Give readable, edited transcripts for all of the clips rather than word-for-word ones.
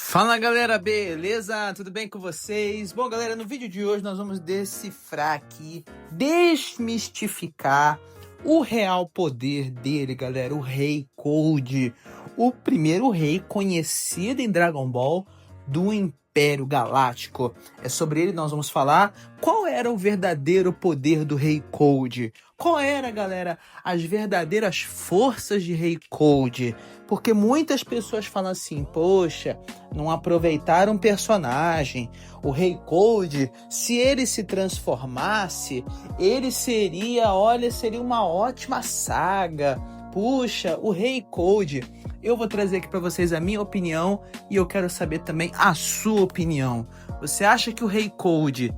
Fala galera, beleza? Tudo bem com vocês? Bom galera, no vídeo de hoje nós vamos decifrar aqui, desmistificar o real poder dele, galera, o Rei Cold, o primeiro rei conhecido em Dragon Ball do Império Galáctico. É sobre ele que nós vamos falar. Qual era o verdadeiro poder do Rei Cold? Qual era, galera, as verdadeiras forças de Rei Cold? Porque muitas pessoas falam assim, poxa, não aproveitaram um personagem. O Rei Cold, se ele se transformasse, ele seria, olha, seria uma ótima saga. Puxa, o Rei Cold. Eu vou trazer aqui para vocês a minha opinião e eu quero saber também a sua opinião. Você acha que o Rei Cold,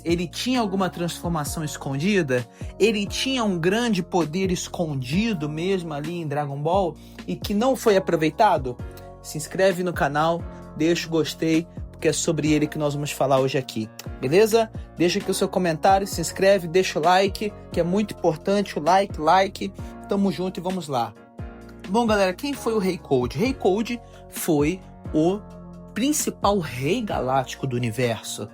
ele tinha alguma transformação escondida? Ele tinha um grande poder escondido mesmo ali em Dragon Ball e que não foi aproveitado? Se inscreve no canal, deixa o gostei, porque é sobre ele que nós vamos falar hoje aqui, beleza? Deixa aqui o seu comentário, se inscreve, deixa o like, que é muito importante, o like. Tamo junto e vamos lá. Bom, galera, quem foi o Rei Cold? Rei Cold foi o principal rei galáctico do universo.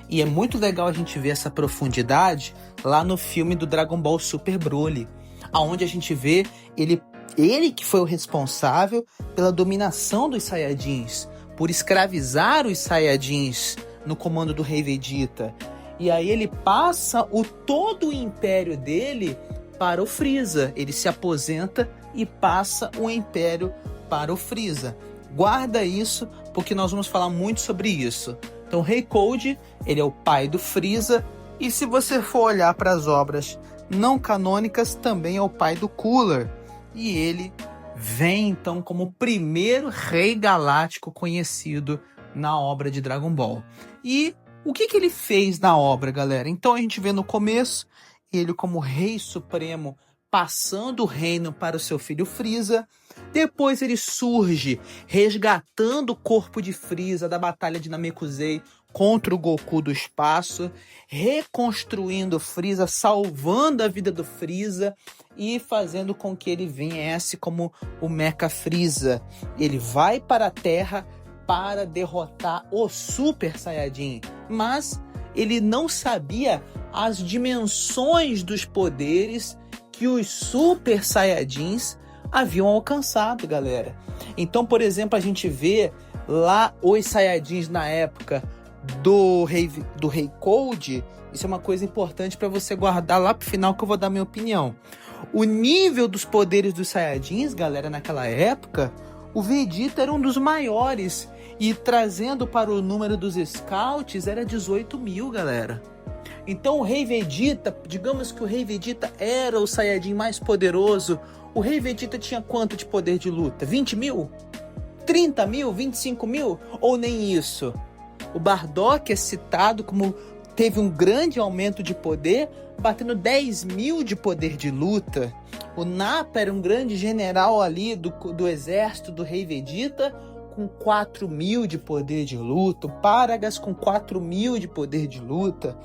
E é muito legal a gente ver essa profundidade lá no filme do Dragon Ball Super Broly, onde a gente vê ele que foi o responsável pela dominação dos Saiyajins, por escravizar os Saiyajins no comando do Rei Vegeta. E aí ele passa todo o império dele para o Freeza. Ele se aposenta e passa o império para o Freeza. Guarda isso, porque nós vamos falar muito sobre isso. Então, o Rei Cold, ele é o pai do Freeza, e se você for olhar para as obras não canônicas, também é o pai do Cooler. E ele vem, então, como o primeiro rei galáctico conhecido na obra de Dragon Ball. E o que ele fez na obra, galera? Então, a gente vê no começo, ele como Rei Supremo, passando o reino para o seu filho Freeza. Depois ele surge resgatando o corpo de Freeza da batalha de Namekusei contra o Goku do espaço, reconstruindo Freeza, salvando a vida do Freeza e fazendo com que ele viesse como o Mecha Freeza. Ele vai para a Terra para derrotar o Super Saiyajin, mas ele não sabia as dimensões dos poderes que os Super Saiyajins haviam alcançado, galera. Então, por exemplo, a gente vê lá os Saiyajins na época do Rei Cold. Isso é uma coisa importante para você guardar lá pro final, que eu vou dar minha opinião. O nível dos poderes dos Saiyajins, galera, naquela época, o Vegeta era um dos maiores. E trazendo para o número dos Scouts, era 18 mil, galera. Então o Rei Vegeta, digamos que o Rei Vegeta era o Saiyajin mais poderoso. O Rei Vegeta tinha quanto de poder de luta? 20 mil? 30 mil? 25 mil? Ou nem isso? O Bardock é citado como teve um grande aumento de poder, batendo 10 mil de poder de luta. O Nappa era um grande general ali do exército do Rei Vegeta, com 4 mil de poder de luta. O Paragas com 4 mil de poder de luta.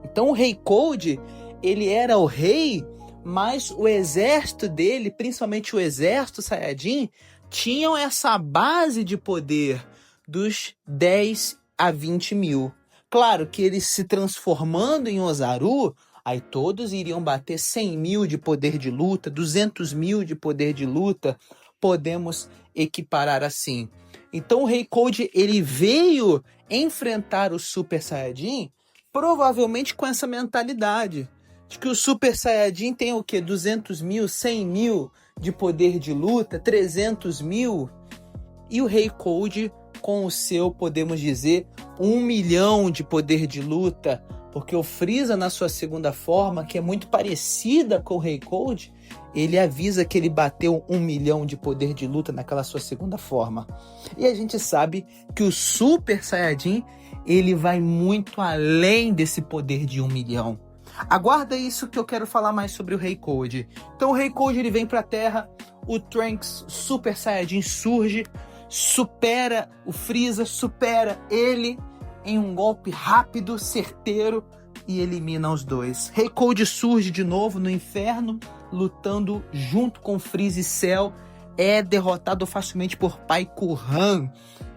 Então o Rei Cold, ele era o rei, mas o exército dele, principalmente o exército Saiyajin, tinham essa base de poder dos 10 a 20 mil. Claro que eles se transformando em Ozaru, aí todos iriam bater 100 mil de poder de luta, 200 mil de poder de luta, podemos equiparar assim. Então o Rei Cold, ele veio enfrentar o Super Saiyajin provavelmente com essa mentalidade de que o Super Saiyajin tem o quê? 200 mil, 100 mil de poder de luta, 300 mil. E o Rei Cold com o seu, podemos dizer, 1 milhão de poder de luta, porque o Freeza na sua segunda forma, que é muito parecida com o Rei Cold, ele avisa que ele bateu 1 milhão de poder de luta naquela sua segunda forma. E a gente sabe que o Super Saiyajin, ele vai muito além desse poder de 1 milhão. Aguarda isso que eu quero falar mais sobre o Rei Cold. Então o Rei Cold, ele vem pra Terra, o Trunks Super Saiyajin surge, supera o Freeza, supera ele em um golpe rápido, certeiro, e elimina os dois. Rei Cold surge de novo no inferno, lutando junto com Freeza e Cell, é derrotado facilmente por Pai Kuhan,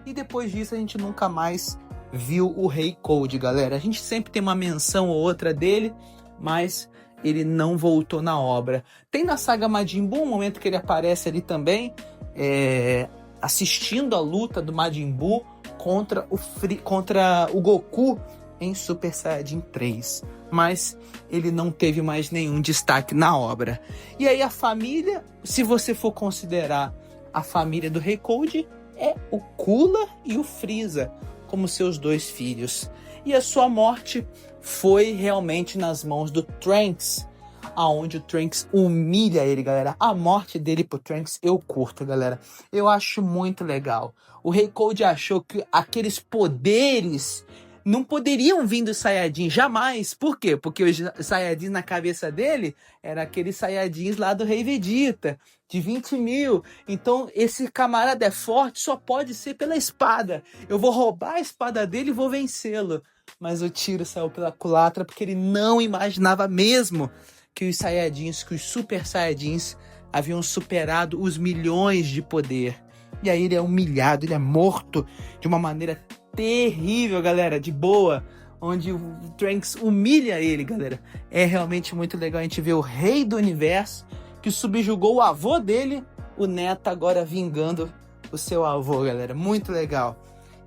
E depois disso a gente nunca mais viu o Rei Cold, galera. A gente sempre tem uma menção ou outra dele, mas ele não voltou na obra. Tem na saga Majin Buu um momento que ele aparece ali também, assistindo a luta do Majin Buu contra o Goku em Super Saiyajin 3. Mas ele não teve mais nenhum destaque na obra. E aí a família, se você for considerar a família do Rei Cold, é o Cooler e o Frieza como seus dois filhos. E a sua morte foi realmente nas mãos do Trunks, aonde o Trunks humilha ele, galera. A morte dele pro Trunks eu curto, galera. Eu acho muito legal. O Rei Cold achou que aqueles poderes não poderiam vir dos Saiyajins, jamais. Por quê? Porque os Saiyajins na cabeça dele eram aqueles Saiyajins lá do Rei Vegeta, de 20 mil. Então esse camarada é forte, só pode ser pela espada. Eu vou roubar a espada dele e vou vencê-lo. Mas o tiro saiu pela culatra porque ele não imaginava mesmo que os Saiyajins, que os Super Saiyajins haviam superado os milhões de poder. E aí ele é humilhado, ele é morto de uma maneira terrível, galera, de boa, onde o Trunks humilha ele, galera. É realmente muito legal a gente ver o rei do universo, que subjugou o avô dele, o neto agora vingando o seu avô, galera. Muito legal.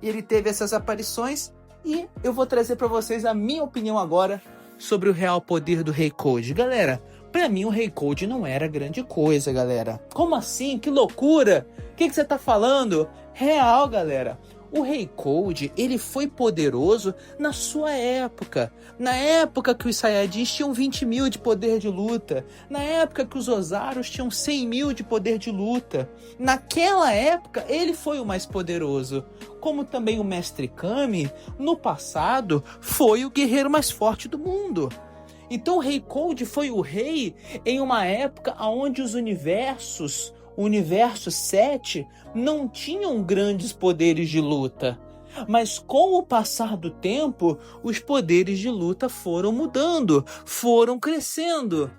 E ele teve essas aparições e eu vou trazer para vocês a minha opinião agora sobre o real poder do Rei Cold. Galera, pra mim o Rei Cold não era grande coisa, galera. Como assim? Que loucura! O que você tá falando? Real, galera. O Rei Cold, ele foi poderoso na sua época. Na época que os Saiyajins tinham 20 mil de poder de luta. Na época que os Ozarus tinham 100 mil de poder de luta. Naquela época, ele foi o mais poderoso. Como também o Mestre Kami, no passado, foi o guerreiro mais forte do mundo. Então o Rei Cold foi o rei em uma época onde os universos, o universo 7, não tinham grandes poderes de luta. Mas com o passar do tempo, os poderes de luta foram mudando, foram crescendo.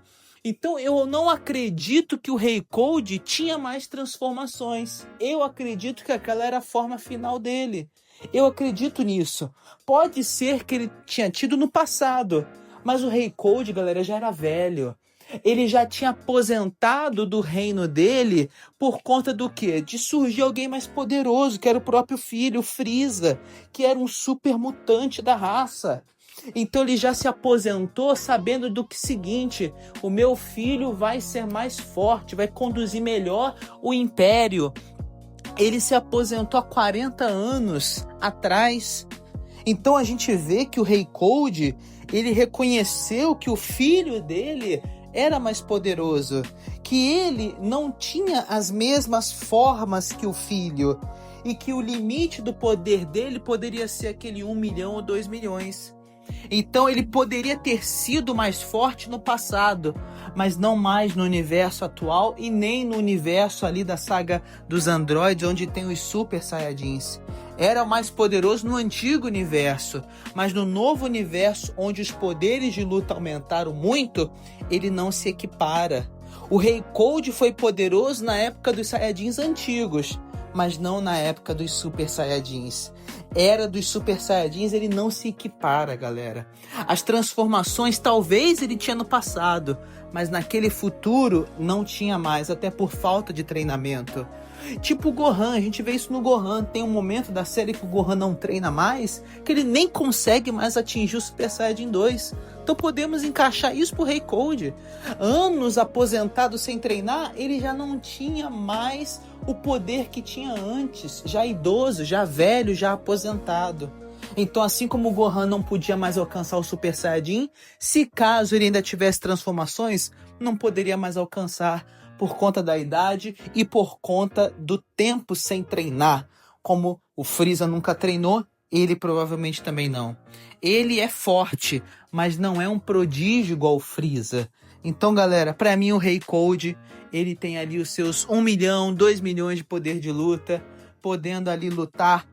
Então eu não acredito que o Rei Cold tinha mais transformações. Eu acredito que aquela era a forma final dele. Eu acredito nisso. Pode ser que ele tinha tido no passado, mas o Rei Cold, galera, já era velho. Ele já tinha aposentado do reino dele por conta do quê? De surgir alguém mais poderoso, que era o próprio filho, o Frieza, que era um super mutante da raça. Então ele já se aposentou sabendo do que seguinte: o meu filho vai ser mais forte, vai conduzir melhor o império. Ele se aposentou há 40 anos atrás. Então a gente vê que o Rei Cold, ele reconheceu que o filho dele era mais poderoso, que ele não tinha as mesmas formas que o filho e que o limite do poder dele poderia ser aquele 1 milhão ou 2 milhões. Então ele poderia ter sido mais forte no passado, mas não mais no universo atual e nem no universo ali da saga dos androides, onde tem os Super Saiyajins. Era mais poderoso no antigo universo, mas no novo universo, onde os poderes de luta aumentaram muito, ele não se equipara. O Rei Cold foi poderoso na época dos Saiyajins antigos, mas não na época dos Super Saiyajins. Era dos Super Saiyajins, ele não se equipara, galera. As transformações talvez ele tinha no passado, mas naquele futuro não tinha mais, até por falta de treinamento. Tipo o Gohan, a gente vê isso no Gohan. Tem um momento da série que o Gohan não treina mais, que ele nem consegue mais atingir o Super Saiyajin 2. Então podemos encaixar isso pro Rei Cold. Anos aposentado sem treinar, ele já não tinha mais o poder que tinha antes. Já idoso, já velho, já aposentado. Então, assim como o Gohan não podia mais alcançar o Super Saiyajin, se caso ele ainda tivesse transformações, não poderia mais alcançar por conta da idade e por conta do tempo sem treinar. Como o Frieza nunca treinou, ele provavelmente também não. Ele é forte, mas não é um prodígio igual o Frieza. Então, galera, pra mim o Rei Cold, ele tem ali os seus 1 milhão, 2 milhões de poder de luta, podendo ali lutar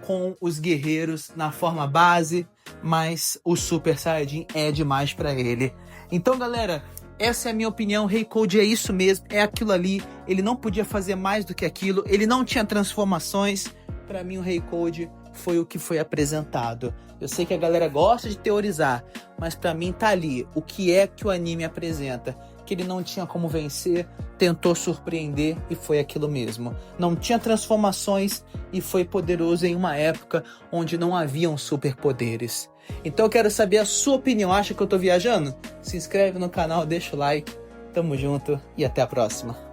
com os guerreiros na forma base, mas o Super Saiyajin é demais pra ele. Então, galera, essa é a minha opinião. Rei Cold é isso mesmo, é aquilo ali. Ele não podia fazer mais do que aquilo, ele não tinha transformações, Pra mim, o Rei Cold foi o que foi apresentado. Eu sei que a galera gosta de teorizar, mas pra mim tá ali o que é que o anime apresenta. Que ele não tinha como vencer, tentou surpreender e foi aquilo mesmo. Não tinha transformações e foi poderoso em uma época onde não haviam superpoderes. Então eu quero saber a sua opinião. Acha que eu tô viajando? Se inscreve no canal, deixa o like. Tamo junto e até a próxima.